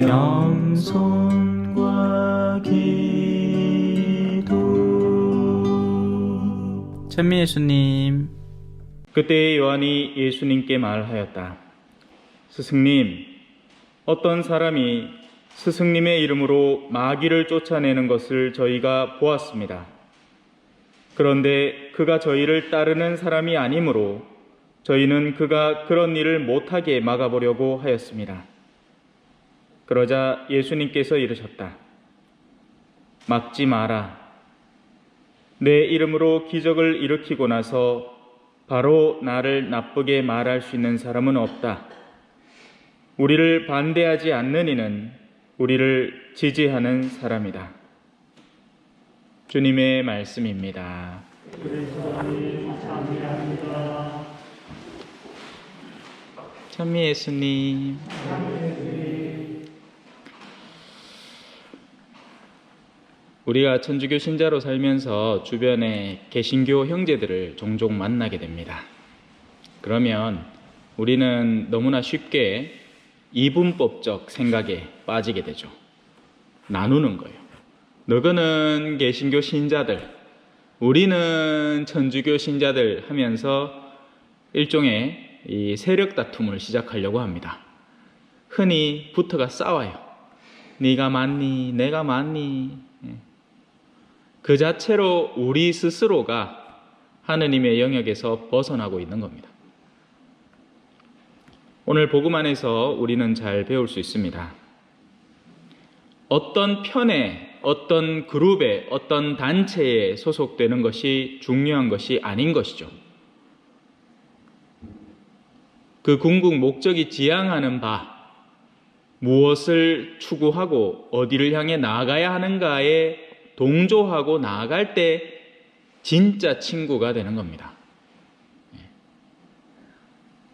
겸손과 기도. 찬미 예수님. 그때 요한이 예수님께 말하였다. 스승님, 어떤 사람이 스승님의 이름으로 마귀를 쫓아내는 것을 저희가 보았습니다. 그런데 그가 저희를 따르는 사람이 아니므로 저희는 그가 그런 일을 못하게 막아보려고 하였습니다. 그러자 예수님께서 이르셨다. 막지 마라. 내 이름으로 기적을 일으키고 나서 바로 나를 나쁘게 말할 수 있는 사람은 없다. 우리를 반대하지 않는 이는 우리를 지지하는 사람이다. 주님의 말씀입니다. 찬미 예수님. 우리가 천주교 신자로 살면서 주변에 개신교 형제들을 종종 만나게 됩니다. 그러면 우리는 너무나 쉽게 이분법적 생각에 빠지게 되죠. 나누는 거예요. 너희는 개신교 신자들, 우리는 천주교 신자들 하면서 일종의 이 세력 다툼을 시작하려고 합니다. 흔히 부터가 싸워요. 네가 맞니? 내가 맞니? 그 자체로 우리 스스로가 하느님의 영역에서 벗어나고 있는 겁니다. 오늘 복음 안에서 우리는 잘 배울 수 있습니다. 어떤 편에, 어떤 그룹에, 어떤 단체에 소속되는 것이 중요한 것이 아닌 것이죠. 그 궁극 목적이 지향하는 바, 무엇을 추구하고 어디를 향해 나아가야 하는가에 동조하고 나아갈 때 진짜 친구가 되는 겁니다.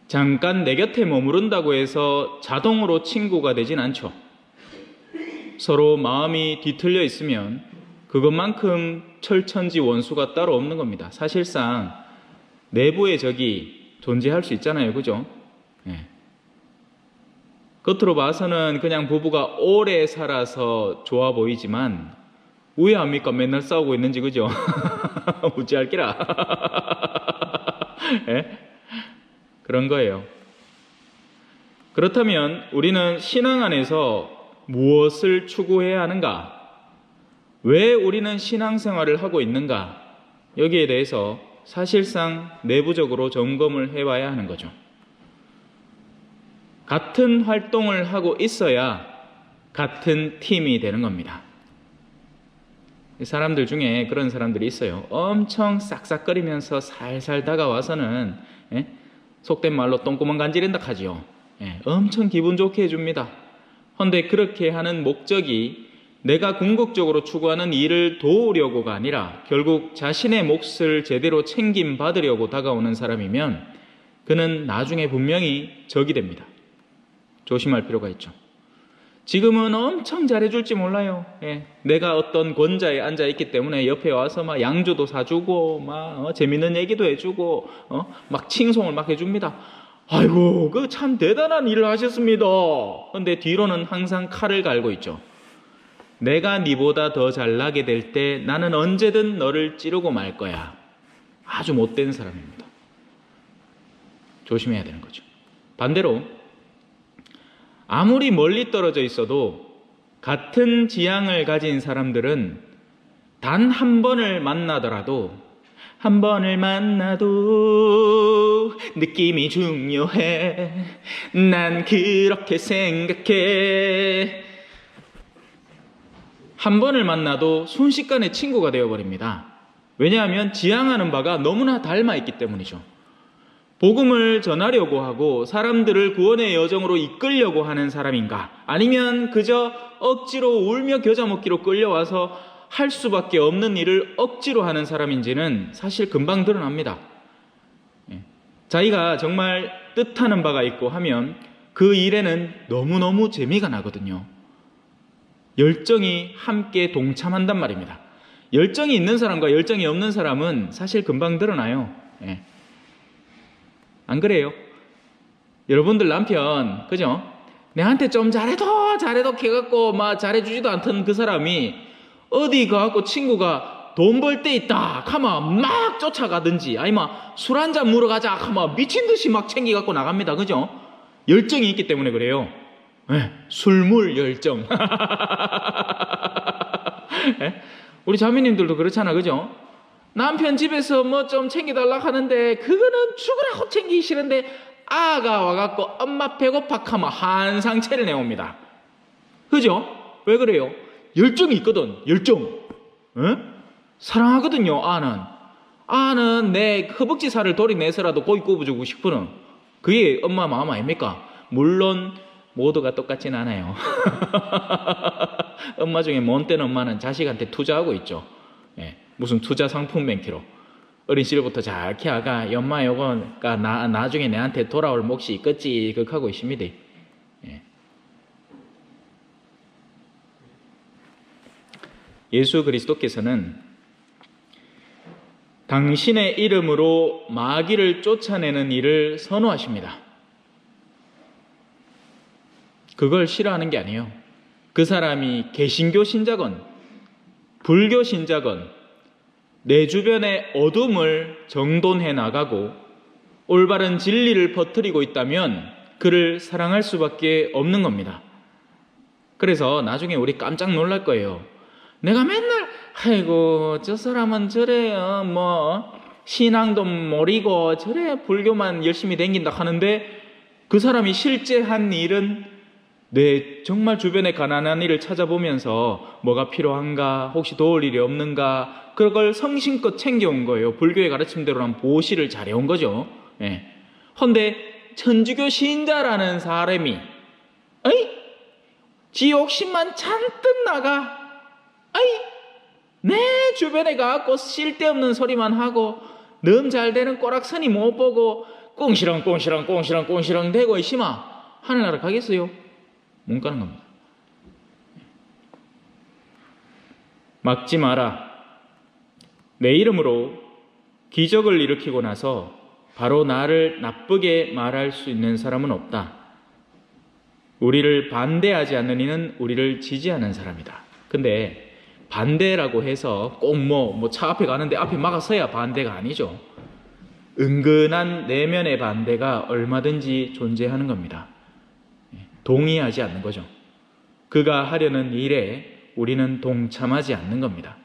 잠깐 내 곁에 머무른다고 해서 자동으로 친구가 되진 않죠. 서로 마음이 뒤틀려 있으면 그것만큼 철천지 원수가 따로 없는 겁니다. 사실상 내부의 적이 존재할 수 있잖아요. 그죠? 겉으로 봐서는 그냥 부부가 오래 살아서 좋아 보이지만 우회합니까? 맨날 싸우고 있는지. 그죠? 우찌할기라. 그런 거예요. 그렇다면 우리는 신앙 안에서 무엇을 추구해야 하는가? 왜 우리는 신앙생활을 하고 있는가? 여기에 대해서 사실상 내부적으로 점검을 해봐야 하는 거죠. 같은 활동을 하고 있어야 같은 팀이 되는 겁니다. 사람들 중에 그런 사람들이 있어요. 엄청 싹싹거리면서 살살 다가와서는 속된 말로 똥구멍 간지른다 하지요. 엄청 기분 좋게 해줍니다. 그런데 그렇게 하는 목적이 내가 궁극적으로 추구하는 일을 도우려고가 아니라 결국 자신의 몫을 제대로 챙김받으려고 다가오는 사람이면 그는 나중에 분명히 적이 됩니다. 조심할 필요가 있죠. 지금은 엄청 잘해줄지 몰라요. 내가 어떤 권좌에 앉아있기 때문에 옆에 와서 막 양주도 사주고 막 재밌는 얘기도 해주고 막 칭송을 막 해줍니다. 아이고, 그 참 대단한 일을 하셨습니다. 그런데 뒤로는 항상 칼을 갈고 있죠. 내가 네보다 더 잘나게 될 때 나는 언제든 너를 찌르고 말 거야. 아주 못된 사람입니다. 조심해야 되는 거죠. 반대로 아무리 멀리 떨어져 있어도 같은 지향을 가진 사람들은 단 한 번을 만나더라도 한 번을 만나도 느낌이 중요해. 난 그렇게 생각해. 한 번을 만나도 순식간에 친구가 되어버립니다. 왜냐하면 지향하는 바가 너무나 닮아있기 때문이죠. 복음을 전하려고 하고 사람들을 구원의 여정으로 이끌려고 하는 사람인가, 아니면 그저 억지로 울며 겨자 먹기로 끌려와서 할 수밖에 없는 일을 억지로 하는 사람인지는 사실 금방 드러납니다. 자기가 정말 뜻하는 바가 있고 하면 그 일에는 너무너무 재미가 나거든요. 열정이 함께 동참한단 말입니다. 열정이 있는 사람과 열정이 없는 사람은 사실 금방 드러나요. 안 그래요? 여러분들 남편, 그죠? 내한테 좀 잘해도 해갖고 막 잘해주지도 않던 그 사람이 어디 가갖고 친구가 돈 벌 때 있다 하면 막 쫓아가든지 아니면 술 한잔 물어 가자 하면 미친 듯이 막 챙겨갖고 나갑니다. 그죠? 열정이 있기 때문에 그래요. 네, 술물 열정. 네? 우리 자매님들도 그렇잖아. 그죠? 남편 집에서 뭐 좀 챙겨달라 하는데 그거는 죽으라고 챙기기 싫은데 아가 와갖고 엄마 배고파 하면 한 상체를 내옵니다. 그죠? 왜 그래요? 열정이 있거든. 열정. 에? 사랑하거든요. 아는 내 허벅지 살을 도리내서라도 고기 구워주고 싶은 그게 엄마 마음 아닙니까? 물론 모두가 똑같진 않아요. 엄마 중에 못된 엄마는 자식한테 투자하고 있죠. 예, 무슨 투자 상품 맹키로 어린 시절부터 잘 키워가 엄마 요거가 나중에 내한테 돌아올 몫이 있겠지 그렇게 하고 있습니다. 예. 예수 그리스도께서는 당신의 이름으로 마귀를 쫓아내는 일을 선호하십니다. 그걸 싫어하는 게 아니에요. 그 사람이 개신교 신자건 불교 신자건 내 주변의 어둠을 정돈해 나가고 올바른 진리를 퍼뜨리고 있다면 그를 사랑할 수밖에 없는 겁니다. 그래서 나중에 우리 깜짝 놀랄 거예요. 내가 맨날 아이고 저 사람은 저래요 뭐 신앙도 모르고 저래 불교만 열심히 댕긴다 하는데 그 사람이 실제 한 일은 내 정말 주변에 가난한 일을 찾아보면서 뭐가 필요한가 혹시 도울 일이 없는가 그걸 성심껏 챙겨온 거예요. 불교의 가르침대로는 보시를 잘해온 거죠. 예. 헌데 천주교 신자라는 사람이 지 욕심만 잔뜩 나가 내 주변에 가갖고 쓸데없는 소리만 하고 너무 잘되는 꼬락선이 못 보고 꽁시렁 대고 있으면 하늘나라 가겠어요? 못 가는 겁니다. 막지 마라. 내 이름으로 기적을 일으키고 나서 바로 나를 나쁘게 말할 수 있는 사람은 없다. 우리를 반대하지 않는 이는 우리를 지지하는 사람이다. 근데 반대라고 해서 꼭 차 앞에 가는데 앞에 막아서야 반대가 아니죠. 은근한 내면의 반대가 얼마든지 존재하는 겁니다. 동의하지 않는 거죠. 그가 하려는 일에 우리는 동참하지 않는 겁니다.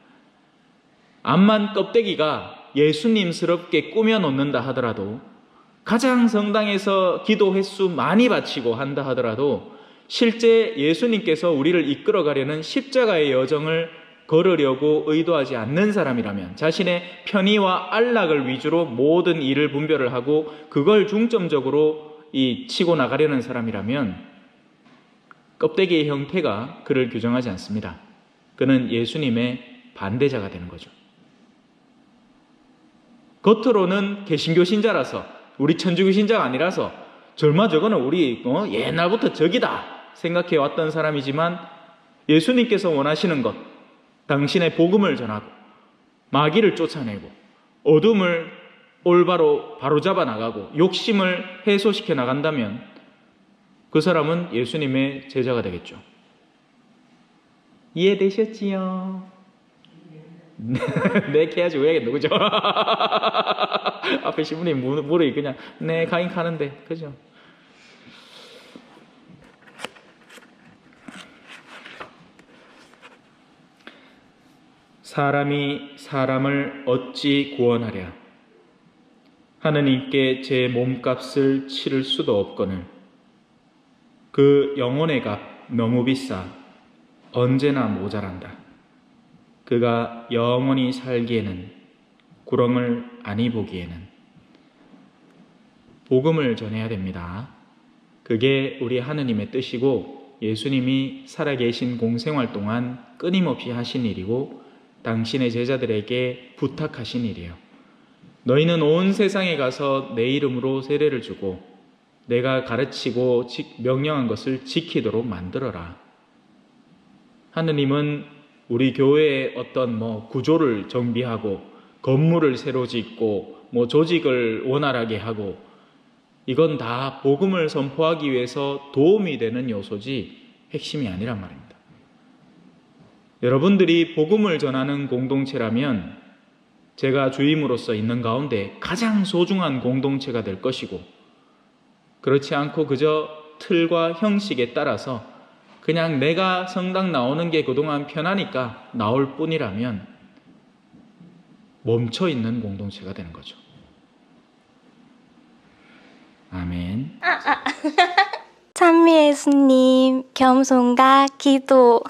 암만 껍데기가 예수님스럽게 꾸며놓는다 하더라도 가장 성당에서 기도 횟수 많이 바치고 한다 하더라도 실제 예수님께서 우리를 이끌어가려는 십자가의 여정을 걸으려고 의도하지 않는 사람이라면 자신의 편의와 안락을 위주로 모든 일을 분별을 하고 그걸 중점적으로 치고 나가려는 사람이라면 껍데기의 형태가 그를 규정하지 않습니다. 그는 예수님의 반대자가 되는 거죠. 겉으로는 개신교 신자라서 우리 천주교 신자가 아니라서 절마 저거는 우리 옛날부터 적이다 생각해 왔던 사람이지만 예수님께서 원하시는 것 당신의 복음을 전하고 마귀를 쫓아내고 어둠을 올바로 바로잡아 나가고 욕심을 해소시켜 나간다면 그 사람은 예수님의 제자가 되겠죠. 이해되셨지요? 네, 해야지 왜 하겠노, 그죠? 앞에 신부님 물이 그냥 네, 가긴 가는데, 그죠? 사람이 사람을 어찌 구원하랴? 하느님께 제 몸값을 치를 수도 없거늘 그 영혼의 값 너무 비싸 언제나 모자란다. 그가 영원히 살기에는 구렁을 아니 보기에는 복음을 전해야 됩니다. 그게 우리 하느님의 뜻이고 예수님이 살아계신 공생활 동안 끊임없이 하신 일이고 당신의 제자들에게 부탁하신 일이에요. 너희는 온 세상에 가서 내 이름으로 세례를 주고 내가 가르치고 명령한 것을 지키도록 만들어라. 하느님은 우리 교회의 어떤 구조를 정비하고 건물을 새로 짓고 조직을 원활하게 하고 이건 다 복음을 선포하기 위해서 도움이 되는 요소지 핵심이 아니란 말입니다. 여러분들이 복음을 전하는 공동체라면 제가 주임으로서 있는 가운데 가장 소중한 공동체가 될 것이고, 그렇지 않고 그저 틀과 형식에 따라서 그냥 내가 성당 나오는 게 그동안 편하니까 나올 뿐이라면 멈춰 있는 공동체가 되는 거죠. 아멘. 찬미 예수님, 겸손과 기도.